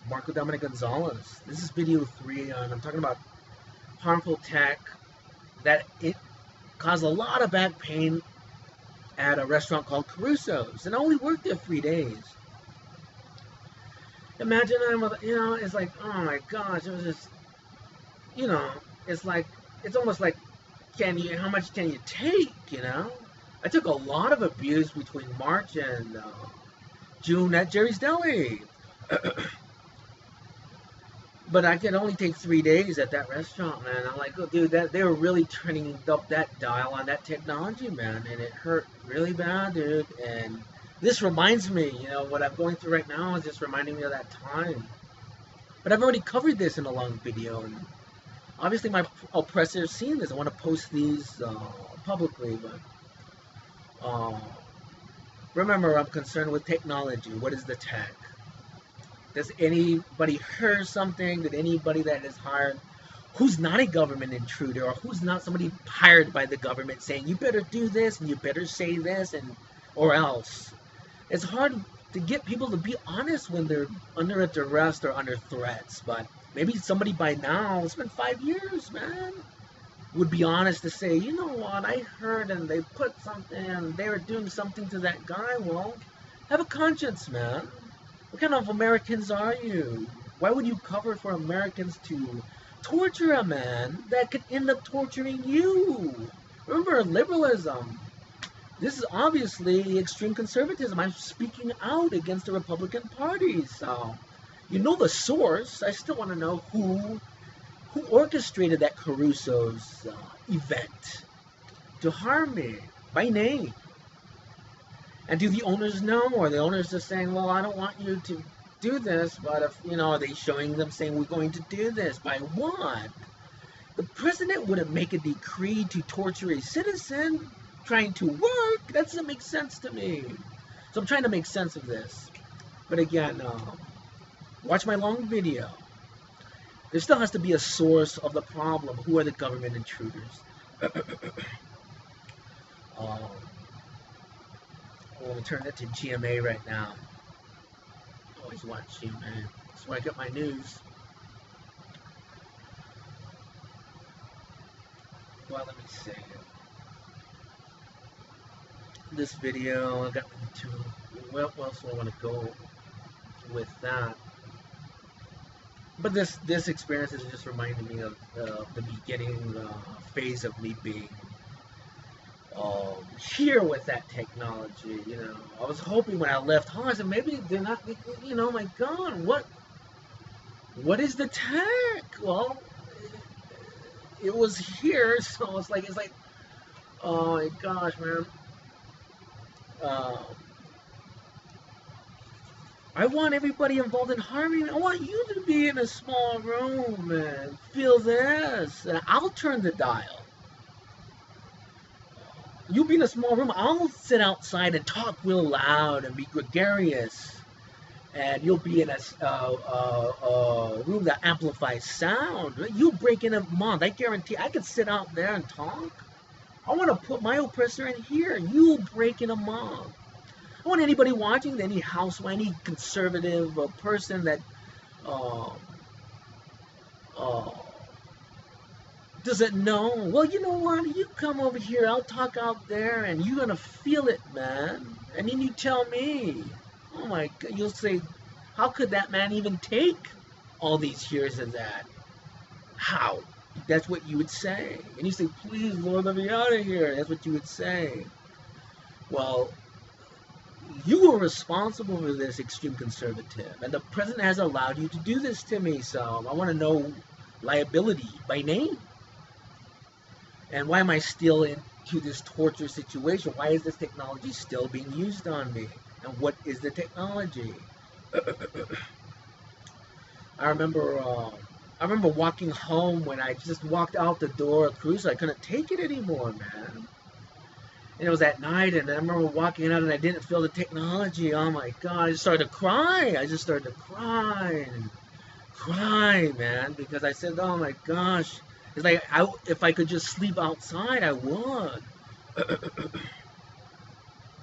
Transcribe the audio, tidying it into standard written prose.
Marco Dominic Gonzalez. This is video 3, and I'm talking about harmful tech that it caused a lot of back pain at a restaurant called Caruso's, and I only worked there 3 days. Imagine it's like, oh my gosh, it was just, it's like, it's almost like, how much can you take? I took a lot of abuse between March and June at Jerry's Deli. But I could only take 3 days at that restaurant, man. I'm like, oh, dude, they were really turning up that dial on that technology, man, and it hurt really bad, dude. And this reminds me, what I'm going through right now is just reminding me of that time. But I've already covered this in a long video, and obviously my oppressors seen this. I want to post these publicly, but remember, I'm concerned with technology. What is the tech? Does anybody hear something? Did anybody that is hired, who's not a government intruder, or who's not somebody hired by the government saying, you better do this, and you better say this, or else? It's hard to get people to be honest when they're under a duress or under threats, but maybe somebody by now, it's been 5 years, man, would be honest to say, you know what, I heard and they put something, they were doing something to that guy. Well, have a conscience, man. What kind of Americans are you? Why would you cover for Americans to torture a man that could end up torturing you? Remember, liberalism. This is obviously extreme conservatism. I'm speaking out against the Republican Party. So, you know the source. I still want to know who orchestrated that Caruso's event to harm me by name. And do the owners know? Or the owners just saying, well, I don't want you to do this, but if, are they showing them saying we're going to do this? By what? The president wouldn't make a decree to torture a citizen trying to work. That doesn't make sense to me. So I'm trying to make sense of this. But again, watch my long video. There still has to be a source of the problem. Who are the government intruders? I'm going to turn it to GMA right now. Always watch GMA. That's where I get my news. Well, let me see. This video, I got into, well, where else do I want to go with that? But this experience is just reminding me of the beginning phase of me being here with that technology. I was hoping when I left home, I said maybe they're not, my God, what is the tech? Well, it was here, so it's like, oh my gosh, man. I want everybody involved in harmony. I want you to be in a small room and feel this, and I'll turn the dial. You be in a small room, I'll sit outside and talk real loud and be gregarious. And you'll be in a room that amplifies sound. You break in a month, I guarantee I could sit out there and talk. I want to put my oppressor in here. You'll break in a month. I want anybody watching, any housewife, any conservative person that doesn't know, well, you know what, you come over here, I'll talk out there, and you're gonna feel it, man. And then you tell me, oh my God, you'll say, how could that man even take all these years of that? How? That's what you would say. And you say, please, Lord, let me out of here. That's what you would say. Well, you were responsible for this, extreme conservative, and the president has allowed you to do this to me, so I want to know liability by name. And why am I still into this torture situation? Why is this technology still being used on me? And what is the technology? I remember walking home when I just walked out the door of Cruise. I couldn't take it anymore, man. And it was at night, and I remember walking out, and I didn't feel the technology. Oh my God! I just started to cry. I just started to cry and cry, man, because I said, "Oh my gosh." It's like, if I could just sleep outside, I would.